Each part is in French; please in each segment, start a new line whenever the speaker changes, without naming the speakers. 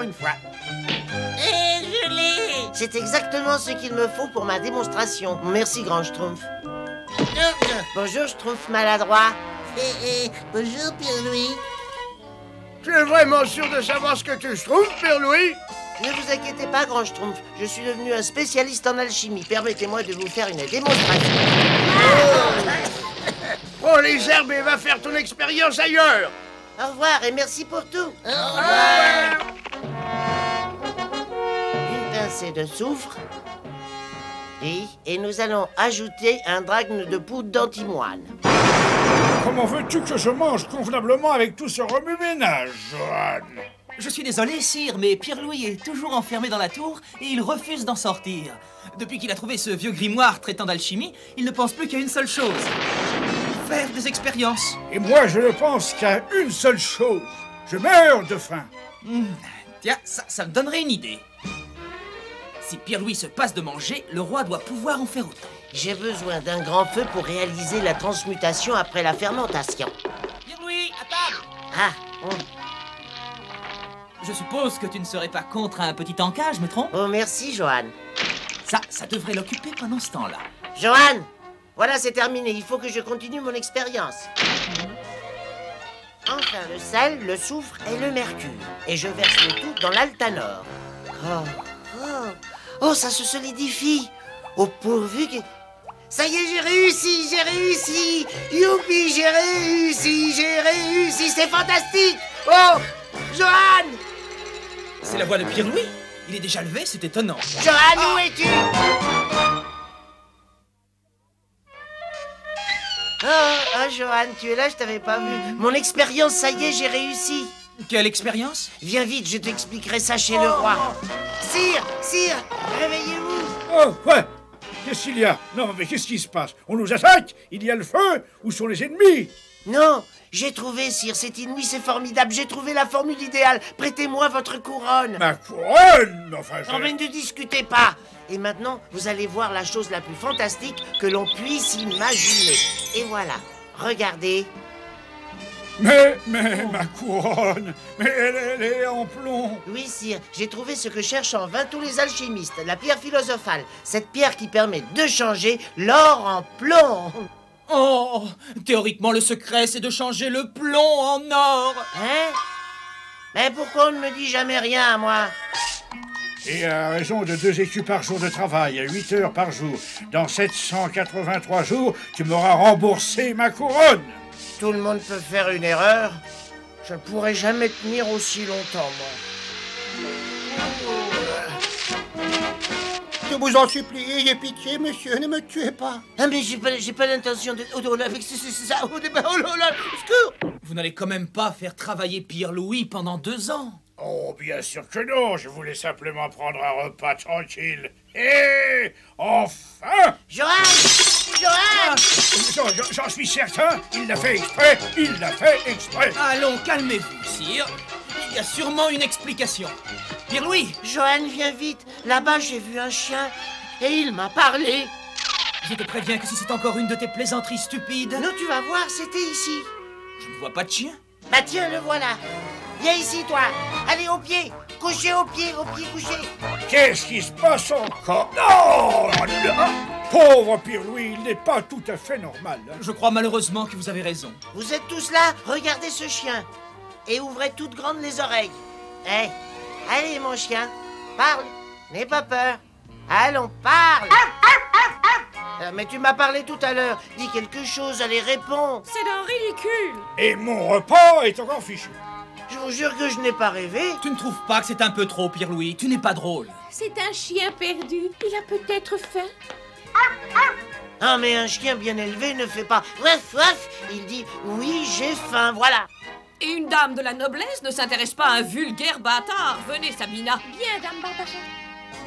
encore une fois.
Et je l'ai.
C'est exactement ce qu'il me faut pour ma démonstration. Merci, grand Schtroumpf. Bonjour, Schtroumpf maladroit.
Bonjour, Pierre-Louis.
Tu es vraiment sûr de savoir ce que tu schtroumpfes, Père Louis?
Ne vous inquiétez pas, grand Schtroumpf. Je suis devenu un spécialiste en alchimie. Permettez-moi de vous faire une démonstration.
Prends les herbes et va faire ton expérience ailleurs.
Au revoir et merci pour tout. Une pincée de soufre. Oui, et nous allons ajouter un drachme de poudre d'antimoine.
Comment veux-tu que je mange convenablement avec tout ce remue-ménage, Johan?
Je suis désolé, sire, mais Pierre-Louis est toujours enfermé dans la tour et il refuse d'en sortir. Depuis qu'il a trouvé ce vieux grimoire traitant d'alchimie, il ne pense plus qu'à une seule chose. Faire des expériences.
Et moi, je ne pense qu'à une seule chose. Je meurs de faim.
Tiens, ça me donnerait une idée. Si Pierre-Louis se passe de manger, le roi doit pouvoir en faire autant.
J'ai besoin d'un grand feu pour réaliser la transmutation après la fermentation.
Pierre-Louis, à table!
Ah,
Je suppose que tu ne serais pas contre un petit encas, je me trompe?
oh merci, Johan.
Ça devrait l'occuper pendant ce temps-là.
Johan, voilà, c'est terminé. Il faut que je continue mon expérience. Enfin, le sel, le soufre et le mercure. Et je verse le tout dans l'altanor. Oh, ça se solidifie. Oh, pourvu que... Ça y est, j'ai réussi. Youpi, j'ai réussi, c'est fantastique. Oh, Johan!
C'est la voix de Pierre-Louis? Il est déjà levé, c'est étonnant.
Johan, où es-tu? Oh, Johan, tu es là, je t'avais pas vu. Mon expérience, ça y est, j'ai réussi.
Quelle expérience?
Viens vite, je t'expliquerai ça chez le roi. Sire, réveillez-vous.
Oh, ouais. Qu'est-ce qu'il y a? Non, mais qu'est-ce qui se passe? On nous attaque? Il y a le feu? Où sont les ennemis?
Non, j'ai trouvé, sire, c'est inouï, c'est formidable. J'ai trouvé la formule idéale. Prêtez-moi votre couronne.
Ma couronne? Enfin,
Oh, mais ne discutez pas. Et maintenant, vous allez voir la chose la plus fantastique que l'on puisse imaginer. Et voilà, regardez.
Mais ma couronne, mais elle est en plomb.
Oui, sire, j'ai trouvé ce que cherchent en vain tous les alchimistes, la pierre philosophale. Cette pierre qui permet de changer l'or en plomb.
Oh, théoriquement, le secret, c'est de changer le plomb en or.
Hein? Mais pourquoi on ne me dit jamais rien à moi?
Et à raison de 2 écus par jour de travail, à 8 heures par jour, dans 783 jours, tu m'auras remboursé ma couronne.
Tout le monde peut faire une erreur. Je ne pourrai jamais tenir aussi longtemps, moi.
Je vous en supplie, ayez pitié, monsieur, ne me tuez pas.
Ah, mais j'ai pas l'intention de... Oh là, avec ça... Oh là là, secours!
Vous n'allez quand même pas faire travailler Pierre-Louis pendant 2 ans.
Oh, bien sûr que non, je voulais simplement prendre un repas tranquille. Et enfin!
Johan!
J'en suis certain, il l'a fait exprès.
Allons, calmez-vous, sire. Il y a sûrement une explication. Pierre-Louis!
Johan, viens vite. Là-bas, j'ai vu un chien et il m'a parlé.
Je te préviens que si c'est encore une de tes plaisanteries stupides...
Non, tu vas voir, c'était ici.
Je ne vois pas de chien.
Bah tiens, le voilà. Viens ici, toi. Allez, au pied. Couchez au pied, couché.
Qu'est-ce qui se passe encore? Non! Pauvre Pierre-Louis, il n'est pas tout à fait normal. Hein.
Je crois malheureusement que vous avez raison.
Vous êtes tous là? Regardez ce chien. Et ouvrez toutes grandes les oreilles. Allez, mon chien. Parle. N'aie pas peur. Allons, parle. Mais tu m'as parlé tout à l'heure. Dis quelque chose, allez, réponds.
C'est d'un ridicule.
Et mon repas est encore fichu.
Je vous jure que je n'ai pas rêvé.
Tu ne trouves pas que c'est un peu trop, Pierre-Louis? Tu n'es pas drôle.
C'est un chien perdu. Il a peut-être faim.
Ah, mais un chien bien élevé ne fait pas ouaf, ouaf. Il dit oui, j'ai faim, voilà.
Et une dame de la noblesse ne s'intéresse pas à un vulgaire bâtard. Venez, Sabina. Bien, dame Barbara.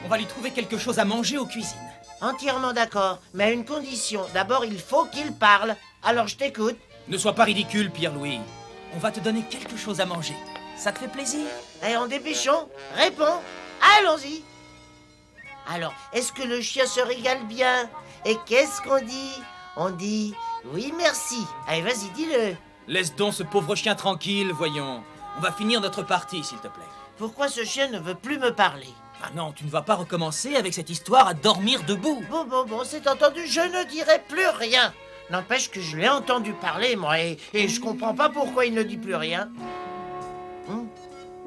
On va lui trouver quelque chose à manger aux cuisines.
Entièrement d'accord, mais à une condition. D'abord, il faut qu'il parle. Alors, je t'écoute.
Ne sois pas ridicule, Pierre-Louis. On va te donner quelque chose à manger. Ça te fait plaisir?
Et en dépêchons, réponds. Allons-y. Alors, est-ce que le chien se régale bien? Et qu'est-ce qu'on dit? On dit oui, merci. Allez, vas-y, dis-le.
Laisse donc ce pauvre chien tranquille, voyons. On va finir notre partie, s'il te plaît.
Pourquoi ce chien ne veut plus me parler?
Ah non, tu ne vas pas recommencer avec cette histoire à dormir debout.
Bon, c'est entendu, je ne dirai plus rien. N'empêche que je l'ai entendu parler, moi, et je comprends pas pourquoi il ne dit plus rien.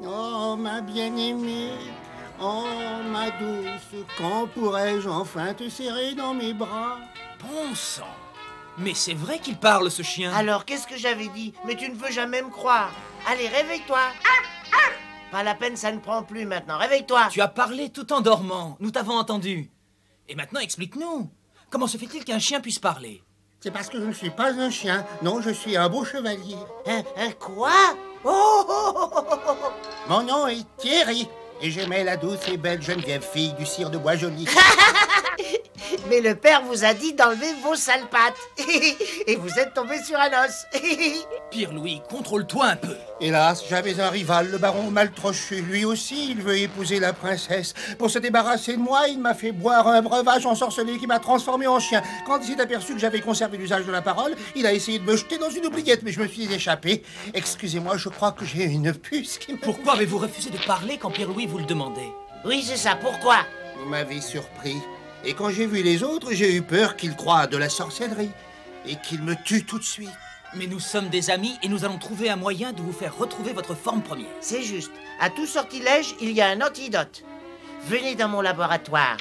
Oh, ma bien-aimée, oh, ma douce, quand pourrais-je enfin te serrer dans mes bras?
Bon sang. Mais c'est vrai qu'il parle, ce chien.
Alors, qu'est-ce que j'avais dit? Mais tu ne veux jamais me croire. Allez, réveille-toi. Pas la peine, ça ne prend plus maintenant. Réveille-toi.
Tu as parlé tout en dormant. Nous t'avons entendu. Et maintenant, explique-nous. Comment se fait-il qu'un chien puisse parler?
C'est parce que je ne suis pas un chien. Non, je suis un beau chevalier.
Un quoi? Oh.
Mon nom est Thierry. Et j'aimais la douce et belle Geneviève, fille du sire de Boisjoli.
Mais le père vous a dit d'enlever vos sales pattes. Et vous êtes tombé sur un os.
Pierre-Louis, contrôle-toi un peu.
Hélas, j'avais un rival, le baron Maltrochu. Lui aussi, il veut épouser la princesse. Pour se débarrasser de moi, il m'a fait boire un breuvage ensorcelé qui m'a transformé en chien. Quand il s'est aperçu que j'avais conservé l'usage de la parole, il a essayé de me jeter dans une oubliette, mais je me suis échappé. Excusez-moi, je crois que j'ai une puce qui me...
Pourquoi avez-vous refusé de parler quand Pierre-Louis vous le demandait?
Oui, c'est ça, pourquoi?
Vous m'avez surpris. Et quand j'ai vu les autres, j'ai eu peur qu'ils croient à de la sorcellerie. Et qu'ils me tuent tout de suite.
Mais nous sommes des amis et nous allons trouver un moyen de vous faire retrouver votre forme première.
C'est juste. À tout sortilège, il y a un antidote. Venez dans mon laboratoire.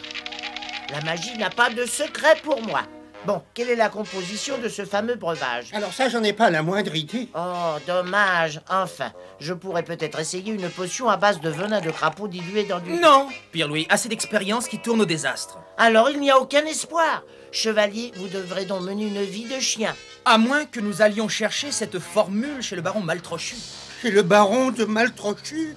La magie n'a pas de secret pour moi. Bon, quelle est la composition de ce fameux breuvage?
Alors ça, j'en ai pas la moindre idée.
Oh, dommage. Enfin, je pourrais peut-être essayer une potion à base de venin de crapaud dilué dans du...
Non, Pierre-Louis, assez d'expérience qui tourne au désastre.
Alors, il n'y a aucun espoir. Chevalier, vous devrez donc mener une vie de chien.
À moins que nous allions chercher cette formule chez le baron Maltrochu.
Chez le baron de Maltrochu?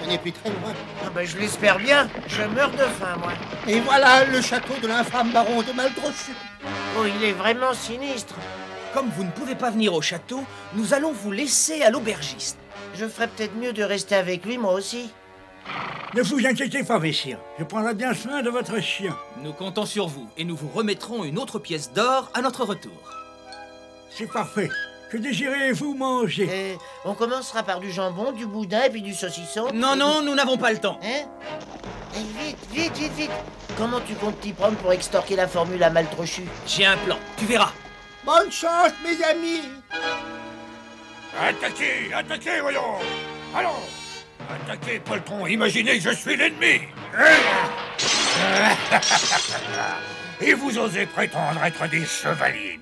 Je n'ai plus très loin.
Ah ben, je l'espère bien. Je meurs de faim, moi.
Et voilà le château de l'infâme baron de Maltrochu.
Oh, il est vraiment sinistre.
Comme vous ne pouvez pas venir au château, nous allons vous laisser à l'aubergiste.
Je ferais peut-être mieux de rester avec lui, moi aussi.
Ne vous inquiétez pas, messire. Je prendrai bien soin de votre chien.
Nous comptons sur vous et nous vous remettrons une autre pièce d'or à notre retour.
C'est parfait. Que désirez-vous manger?
On commencera par du jambon, du boudin et puis du saucisson.
Non, non, nous n'avons pas le temps.
Hein? Vite. Comment tu comptes t'y prendre pour extorquer la formule à Maltrochu?
J'ai un plan, tu verras.
Bonne chance, mes amis.
Attaquez, voyons. Allons. Attaquez, poltron. Imaginez que je suis l'ennemi. Et vous osez prétendre être des chevaliers.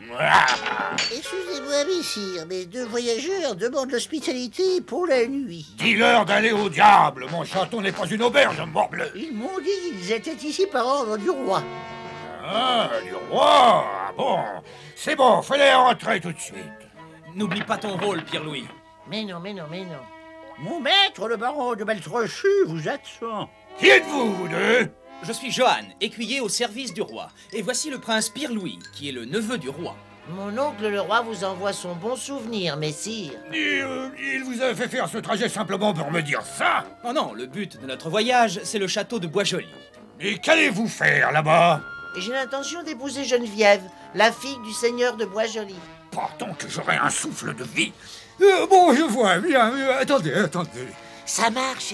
Excusez-moi, messire, mais deux voyageurs demandent l'hospitalité pour la nuit.
Dis-leur d'aller au diable. Mon château n'est pas une auberge, morbleu.
Ils m'ont dit qu'ils étaient ici par ordre du roi.
Ah, du roi. Ah bon. C'est bon, fallait rentrer tout de suite.
N'oublie pas ton rôle, Pierre-Louis.
Mais non.
Mon maître, le baron de Maltrochu, vous attend.
Qui êtes-vous, vous deux?
Je suis Johan, écuyer au service du roi. Et voici le prince Pierre-Louis, qui est le neveu du roi.
Mon oncle le roi vous envoie son bon souvenir, messire.
Il vous a fait faire ce trajet simplement pour me dire ça?
Oh non, le but de notre voyage, c'est le château de Boisjoli.
Et qu'allez-vous faire là-bas?
J'ai l'intention d'épouser Geneviève, la fille du seigneur de Boisjoli.
Pardon que j'aurai un souffle de vie. Bon, je vois bien. Attendez.
Ça marche.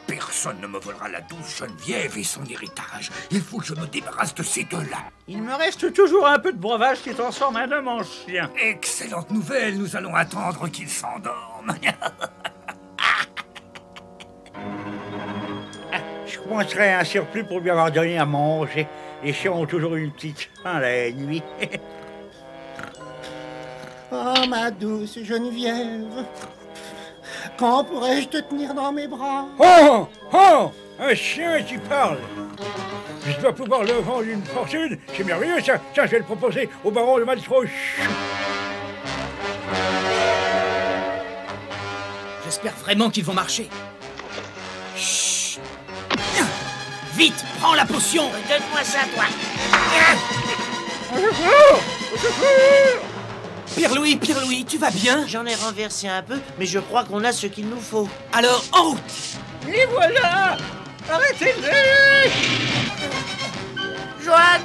Personne ne me volera la douce Geneviève et son héritage. Il faut que je me débarrasse de ces deux-là.
Il me reste toujours un peu de breuvage qui transforme un homme en chien.
Excellente nouvelle, nous allons attendre qu'il s'endorme.
Je commencerai un surplus pour lui avoir donné à manger. Les chiens ont toujours une petite faim la nuit.
Oh, ma douce Geneviève. Quand pourrais-je te tenir dans mes bras?
Oh! Un chien qui parle. Je dois pouvoir le vendre une fortune. C'est merveilleux, ça. Ça, je vais le proposer au baron de Maltrochu.
J'espère vraiment qu'ils vont marcher. Chut. Vite, prends la potion.
Donne-moi ça, toi.
Pierre-Louis, tu vas bien?
J'en ai renversé un peu, mais je crois qu'on a ce qu'il nous faut.
Alors, en route!
Les voilà! Arrêtez-les!
Johan!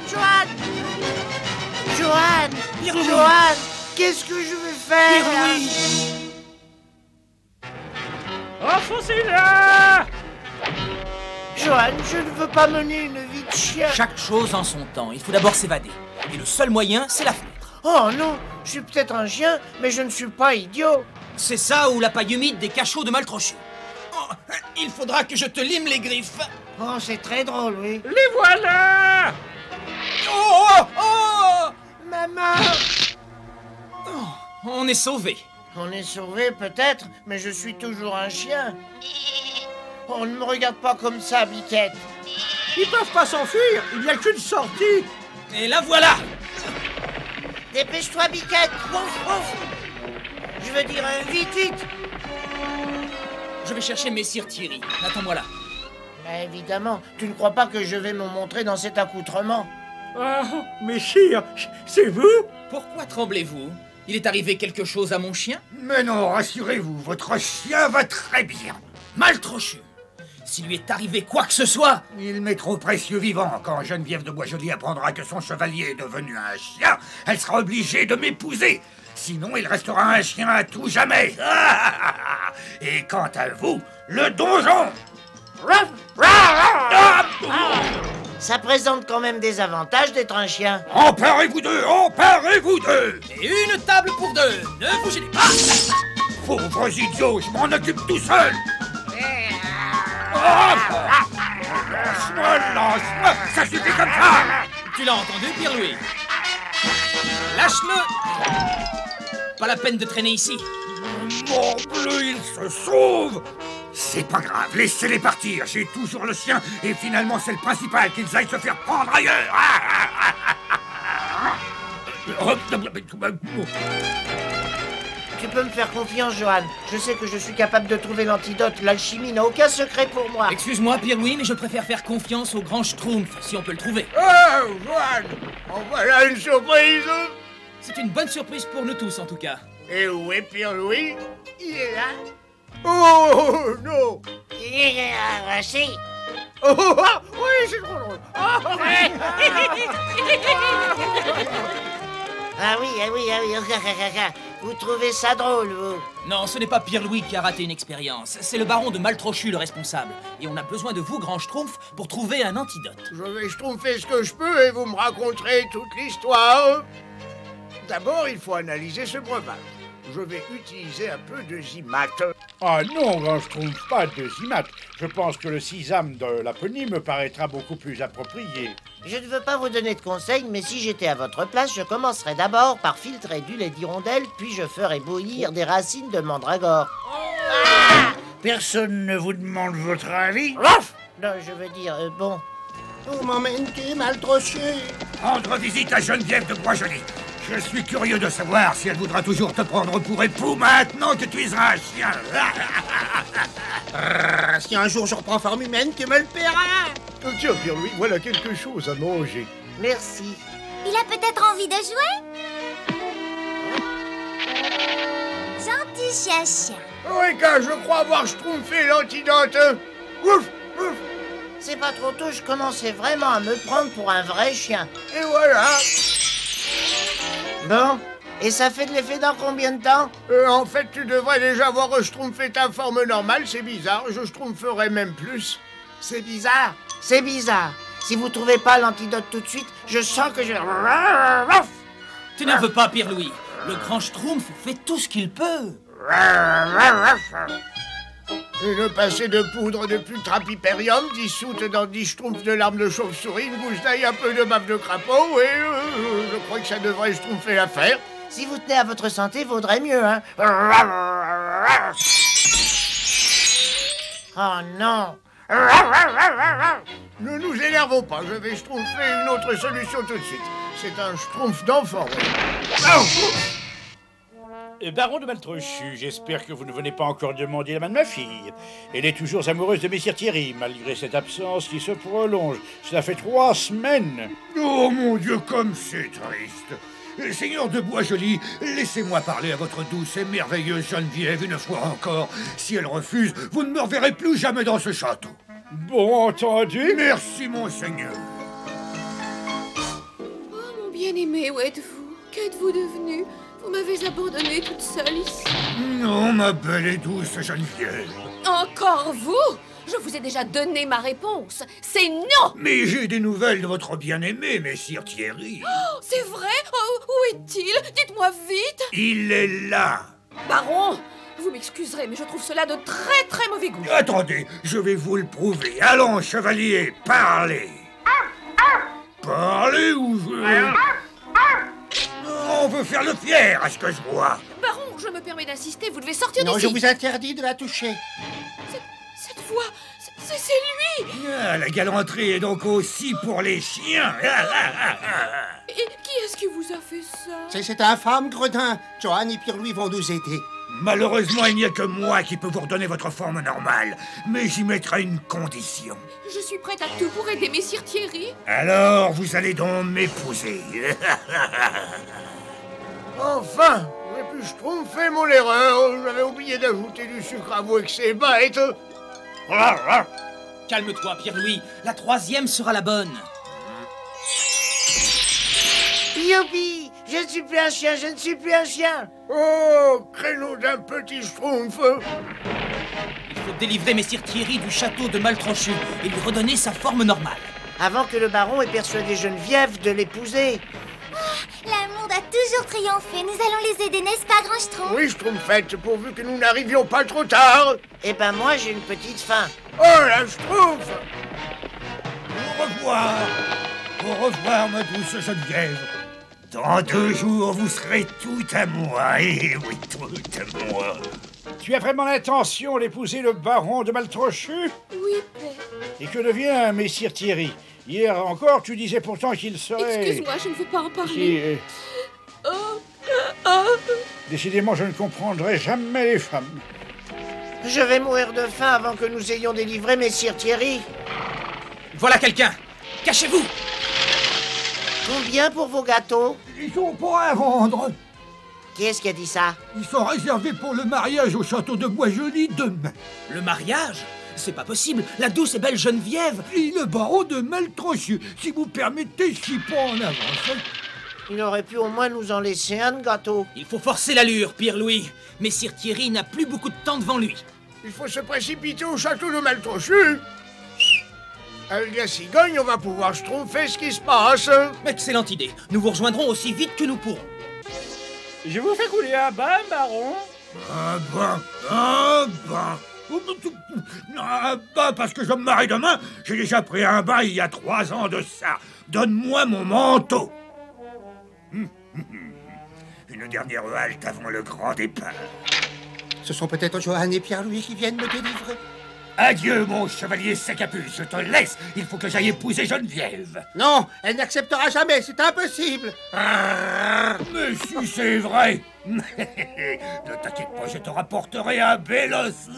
Pierre-Louis!
Johan! Qu'est-ce que je vais faire?
Pierre-Louis!
Enfoncez-la!
Johan, je ne veux pas mener une vie de chien.
Chaque chose en son temps. Il faut d'abord s'évader. Et le seul moyen, c'est la fenêtre.
Oh non, je suis peut-être un chien, mais je ne suis pas idiot.
C'est ça ou la paille humide des cachots de Maltrochu. Oh, il faudra que je te lime les griffes.
Oh, c'est très drôle, oui.
Les voilà!
Oh, oh, oh!
Maman!
Oh, on est sauvés.
On est sauvé peut-être, mais je suis toujours un chien. Oh, ne me regarde pas comme ça, Biquette.
Ils peuvent pas s'enfuir, il n'y a qu'une sortie.
Et la voilà.
Dépêche-toi, Biquette. Ouf, ouf. Je veux dire, vite, vite.
Je vais chercher Messire Thierry. Attends-moi là.
Mais évidemment, tu ne crois pas que je vais me montrer dans cet accoutrement?
Ah, messire, c'est vous?
Pourquoi tremblez-vous? Il est arrivé quelque chose à mon chien?
Mais non, rassurez-vous, votre chien va très bien.
Maltrochu. S'il lui est arrivé quoi que ce soit...
Il m'est trop précieux vivant. Quand Geneviève de Boisjoli apprendra que son chevalier est devenu un chien, elle sera obligée de m'épouser. Sinon, il restera un chien à tout jamais. Et quant à vous, le donjon...
Ça présente quand même des avantages d'être un chien.
Emparez-vous d'eux, emparez-vous d'eux.
Et une table pour deux. Ne bougez pas.
Pauvres idiots, je m'en occupe tout seul. Lâche-moi, lâche-moi, ça suffit comme ça.
Tu l'as entendu, Pierre-Louis? Lâche-le. Pas la peine de traîner ici.
Morbleu, il se sauve. C'est pas grave, laissez-les partir. J'ai toujours le sien et finalement c'est le principal qu'ils aillent se faire prendre ailleurs.
Tu peux me faire confiance, Johan. Je sais que je suis capable de trouver l'antidote. L'alchimie n'a aucun secret pour moi.
Excuse-moi, Pierre-Louis, mais je préfère faire confiance au grand Schtroumpf, si on peut le trouver.
Oh, Johan, en voilà une surprise.
C'est une bonne surprise pour nous tous, en tout cas.
Et où est Pierre-Louis?
Il est là.
Oh, non.
Il est là, si.
Oh, oui, c'est trop drôle.
Ah oui, ah oui, ah oui. Vous trouvez ça drôle, vous?
Non, ce n'est pas Pierre-Louis qui a raté une expérience. C'est le baron de Maltrochu, le responsable. Et on a besoin de vous, grand Schtroumpf, pour trouver un antidote.
Je vais schtroumpfer ce que je peux et vous me raconterez toute l'histoire. D'abord, il faut analyser ce breuvage. Je vais utiliser un peu de zimat.
Ah non, grand Schtroumpf, pas de zimat. Je pense que le sisame de Laponie me paraîtra beaucoup plus approprié.
Je ne veux pas vous donner de conseils, mais si j'étais à votre place, je commencerais d'abord par filtrer du lait d'hirondelle, puis je ferais bouillir des racines de mandragore.
Personne ne vous demande votre avis?
Non, je veux dire, bon.
Où m'emmènes-tu, Maltrochu? Rendre visite à Geneviève de Boisjoli. Je suis curieux de savoir si elle voudra toujours te prendre pour époux maintenant que tu es un chien. Si un jour je reprends forme humaine, tu me le paieras.
Tiens, Pierre-Louis, voilà quelque chose à manger.
Merci.
Il a peut-être envie de jouer? Gentil chien.
Oui, car je crois avoir schtroumpfé l'antidote. Ouf, ouf.
C'est pas trop tôt, je commençais vraiment à me prendre pour un vrai chien.
Et voilà.
Bon, et ça fait de l'effet dans combien de temps?
En fait, tu devrais déjà avoir schtroumpfé ta forme normale, c'est bizarre, je schtroumpferai même plus.
C'est bizarre, c'est bizarre. Si vous trouvez pas l'antidote tout de suite, je sens que je...
T'énerve pas, Pierre-Louis. Le grand Schtroumpf fait tout ce qu'il peut.
Une pincée de poudre de pultrapipérium dissoute dans 10 schtroumpfs de larmes de chauve-souris, une gousse d'ail, un peu de bave de crapaud, et je crois que ça devrait schtroumpfer l'affaire.
Si vous tenez à votre santé, vaudrait mieux, hein. Oh non.
Ne nous énervons pas, je vais schtroumpfer une autre solution tout de suite. C'est un schtroumpf d'enfant.
Baron de Maltrochu, j'espère que vous ne venez pas encore demander la main de ma fille. Elle est toujours amoureuse de Messire Thierry, malgré cette absence qui se prolonge. Cela fait 3 semaines.
Oh mon Dieu, comme c'est triste. Seigneur de Boisjoli, laissez-moi parler à votre douce et merveilleuse Geneviève une fois encore. Si elle refuse, vous ne me reverrez plus jamais dans ce château.
Bon entendu.
Merci, monseigneur.
Oh, mon bien-aimé, où êtes-vous? Qu'êtes-vous devenu? Vous m'avez abandonnée toute seule ici.
Non, ma belle et douce Geneviève.
Encore vous? Je vous ai déjà donné ma réponse. C'est non!
Mais j'ai des nouvelles de votre bien-aimé, messire Thierry.
Oh, c'est vrai? Oh, où est-il? Dites-moi vite!
Il est là.
Baron, vous m'excuserez, mais je trouve cela de très très mauvais goût.
Attendez, je vais vous le prouver. Allons, chevalier, parlez. Parlez ou je... On veut faire le fier, à ce que je vois.
Baron, je me permets d'insister, vous devez sortir
Non,
d'ici.
je vous interdis de la toucher.
Cette voix, c'est lui!
Ah, la galanterie est donc aussi pour les chiens.
Et qui est-ce qui vous a fait ça?
C'est infâme, Gredin. Johan et Pierre-Louis vont nous aider.
Malheureusement, il n'y a que moi qui peux vous redonner votre forme normale. Mais j'y mettrai une condition.
Je suis prête à tout pour aider messire Thierry.
Alors, vous allez donc m'épouser.
Enfin, j'ai pu schtroumpfer mon erreur. J'avais oublié d'ajouter du sucre à vos excès bêtes.
Calme-toi, Pierre-Louis. La troisième sera la bonne.
Youpi! Je ne suis plus un chien, je ne suis plus un chien!
Oh, créneau d'un petit schtroumpf.
Il faut délivrer messire Thierry du château de Maltrochu et lui redonner sa forme normale.
Avant que le baron ait persuadé Geneviève de l'épouser.
L'amour a toujours triomphé. Nous allons les aider, n'est-ce pas, Grand Schtroumpf?
Oui, schtroumpfette, pourvu que nous n'arrivions pas trop tard.
Eh ben moi j'ai une petite faim.
Oh, la schtroumpf.
Au revoir. Au revoir, ma douce Geneviève. Dans 2 jours, vous serez tout à moi. Eh oui, tout à moi.
Tu as vraiment l'intention d'épouser le baron de Maltrochu?
Oui, père.
Et que devient messire Thierry? Hier encore, tu disais pourtant qu'il serait...
Excuse-moi, je ne veux pas en
Qui,
parler. Oh.
Décidément, je ne comprendrai jamais les femmes.
Je vais mourir de faim avant que nous ayons délivré messire Thierry.
Voilà quelqu'un. Cachez-vous.
Combien pour vos gâteaux?
Ils sont pas à vendre.
Qui est-ce qui a dit ça?
Ils sont réservés pour le mariage au château de Boisjoli demain.
Le mariage? C'est pas possible. La douce et belle Geneviève.
Et le baron de Maltrochu, si vous permettez, je suis pas en avance.
Il aurait pu au moins nous en laisser un de gâteau.
Il faut forcer l'allure, Pierre-Louis. Messire Thierry n'a plus beaucoup de temps devant lui.
Il faut se précipiter au château de Maltrochu. Avec la cigogne, on va pouvoir schtroumpfer ce qui se passe.
Excellente idée. Nous vous rejoindrons aussi vite que nous pourrons.
Je vous fais couler un bain, baron.
Un bain. Ah bah, parce que je me marie demain, j'ai déjà pris un bain il y a 3 ans de ça. Donne-moi mon manteau. Une dernière halte avant le grand départ.
Ce sont peut-être Johan et Pierre-Louis qui viennent me délivrer.
Adieu, mon chevalier Sacapuce, je te laisse. Il faut que j'aille épouser Geneviève.
Non, elle n'acceptera jamais, c'est impossible.
Mais si c'est vrai. Ne t'inquiète pas, je te rapporterai un bel os.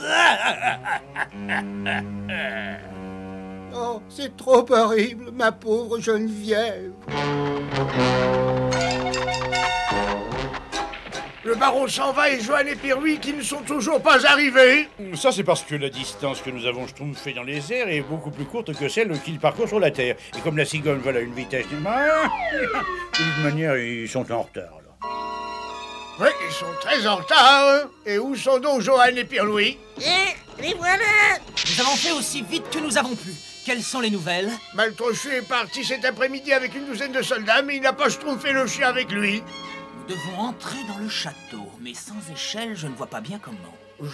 Oh, c'est trop horrible, ma pauvre Geneviève.
Le baron s'en va et Johan et Pierre-Louis qui ne sont toujours pas arrivés.
Ça, c'est parce que la distance que nous avons schtroumpfée dans les airs est beaucoup plus courte que celle qu'il parcourt sur la Terre. Et comme la cigogne vole à une vitesse de toute manière, ils sont en retard, là.
Oui, ils sont très en retard. Et où sont donc Johan et Pierre-Louis?
Les voilà!
Nous avons fait aussi vite que nous avons pu. Quelles sont les nouvelles?
Maltrochu est parti cet après-midi avec une douzaine de soldats, mais il n'a pas schtroumpfé le chien avec lui.
Nous devons entrer dans le château, mais sans échelle, je ne vois pas bien comment.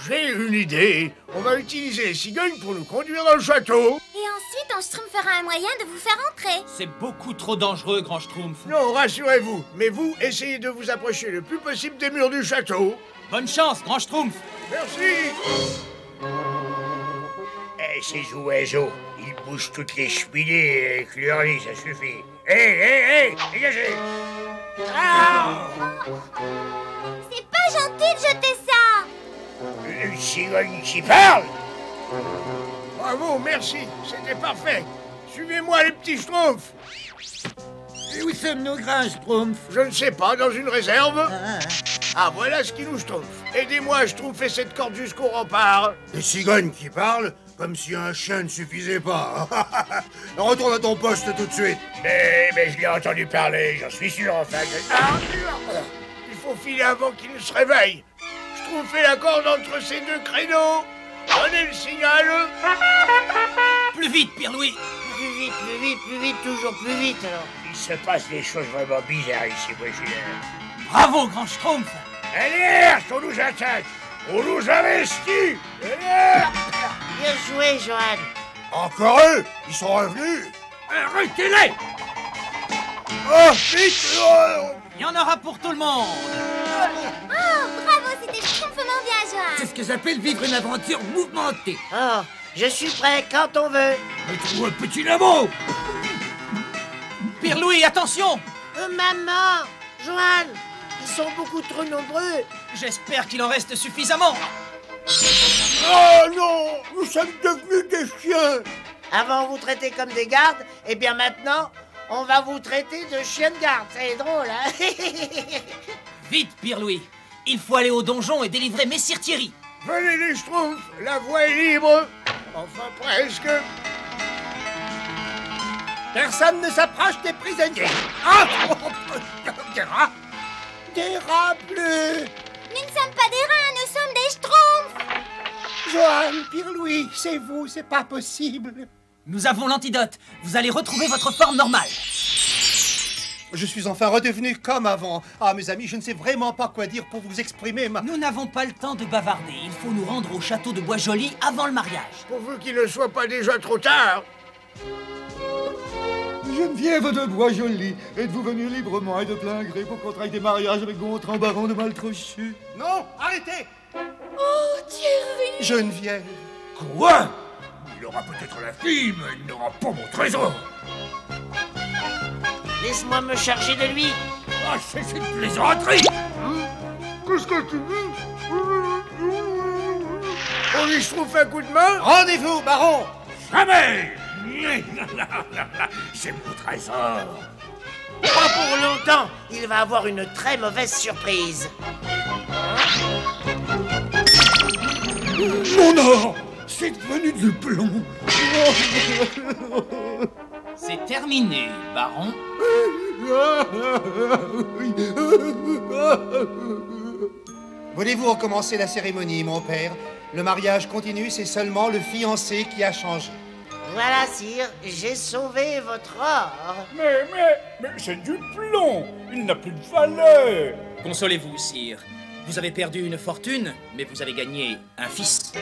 J'ai une idée. On va utiliser les cigognes pour nous conduire dans le château.
Et ensuite, on schtroumpfera un moyen de vous faire entrer.
C'est beaucoup trop dangereux, Grand Schtroumpf.
Non, rassurez-vous. Mais vous, essayez de vous approcher le plus possible des murs du château.
Bonne chance, Grand Schtroumpf.
Merci.
Eh, c'est jouet, Jo. Il bouge toutes les cheminées avec leur lit, ça suffit. Hé, dégagez. Ah!
C'est pas gentil de jeter ça.
Une cigogne qui parle.
Bravo, merci. C'était parfait. Suivez-moi, les petits schtroumpfs.
Et où sommes nos grands schtroumpfs?
Je ne sais pas, dans une réserve. Ah, voilà ce qui nous schtroumpf. Aidez-moi à schtroumpfer cette corde jusqu'au rempart.
Des cigognes qui parlent, comme si un chien ne suffisait pas. Retourne à ton poste tout de suite.
Mais je l'ai entendu parler, j'en suis sûr, enfin.
Il faut
pour filer avant qu'il ne se réveille. Schtroumpfez la corde entre ces deux créneaux. Donnez le signal.
Plus vite, Pierre-Louis.
Plus vite, plus vite, plus vite, toujours plus vite alors.
Il se passe des choses vraiment bizarres ici, voisinage.
Bravo, grand Schtroumpf.
Allez, on nous attaque. On nous investit. Allez.
Bien joué, Johan.
Encore eux? Ils sont revenus?
Arrêtez-les.
Oh, vite!
Il y en aura pour tout le monde.
Oh, bravo, c'était schtroumpfement bien, Johan.
C'est ce que j'appelle vivre une aventure mouvementée.
Oh, je suis prêt quand on veut.
Mettez-moi le petit lamo.
Pierre-Louis, attention.
Maman, Johan, ils sont beaucoup trop nombreux.
J'espère qu'il en reste suffisamment.
Oh non! Nous sommes devenus des chiens!
Avant, on vous traitait comme des gardes, et bien maintenant, on va vous traiter de chiens de garde. C'est drôle, hein?
Vite, Pierre-Louis. Il faut aller au donjon et délivrer Messire Thierry.
Venez les Schtroumpfs, la voie est libre. Enfin presque.
Personne ne s'approche des prisonniers! Ah! Des rats! Des rats bleus!
Nous ne sommes pas des rats, nous sommes des schtroumpfs.
Johan, Pierre-Louis, c'est vous, c'est pas possible.
Nous avons l'antidote. Vous allez retrouver votre forme normale.
Je suis enfin redevenu comme avant. Ah, mes amis, je ne sais vraiment pas quoi dire pour vous exprimer ma...
Nous n'avons pas le temps de bavarder. Il faut nous rendre au château de Bois-Joli avant le mariage.
Pourvu qu'il ne soit pas déjà trop tard.
Geneviève de Bois-Joli, êtes-vous venue librement et de plein gré pour contracter des mariages avec Gontran, baron de Maltrochu?
Non, arrêtez!
Oh, Thierry!
Geneviève.
Quoi? Il aura peut-être la fille, mais il n'aura pas mon trésor.
Laisse-moi me charger de lui.
Ah, c'est une plaisanterie.
Qu'est-ce que tu dis? On lui Schtroumpf un coup de main?
Rendez-vous, baron!
Jamais. C'est mon trésor.
Pas pour longtemps. Il va avoir une très mauvaise surprise.
Mon or! C'est devenu du plomb!
C'est terminé, baron.
Voulez-vous recommencer la cérémonie, mon père? Le mariage continue, c'est seulement le fiancé qui a changé.
Voilà, sire, j'ai sauvé votre or.
Mais c'est du plomb. Il n'a plus de valeur.
Consolez-vous, sire. Vous avez perdu une fortune, mais vous avez gagné un fils.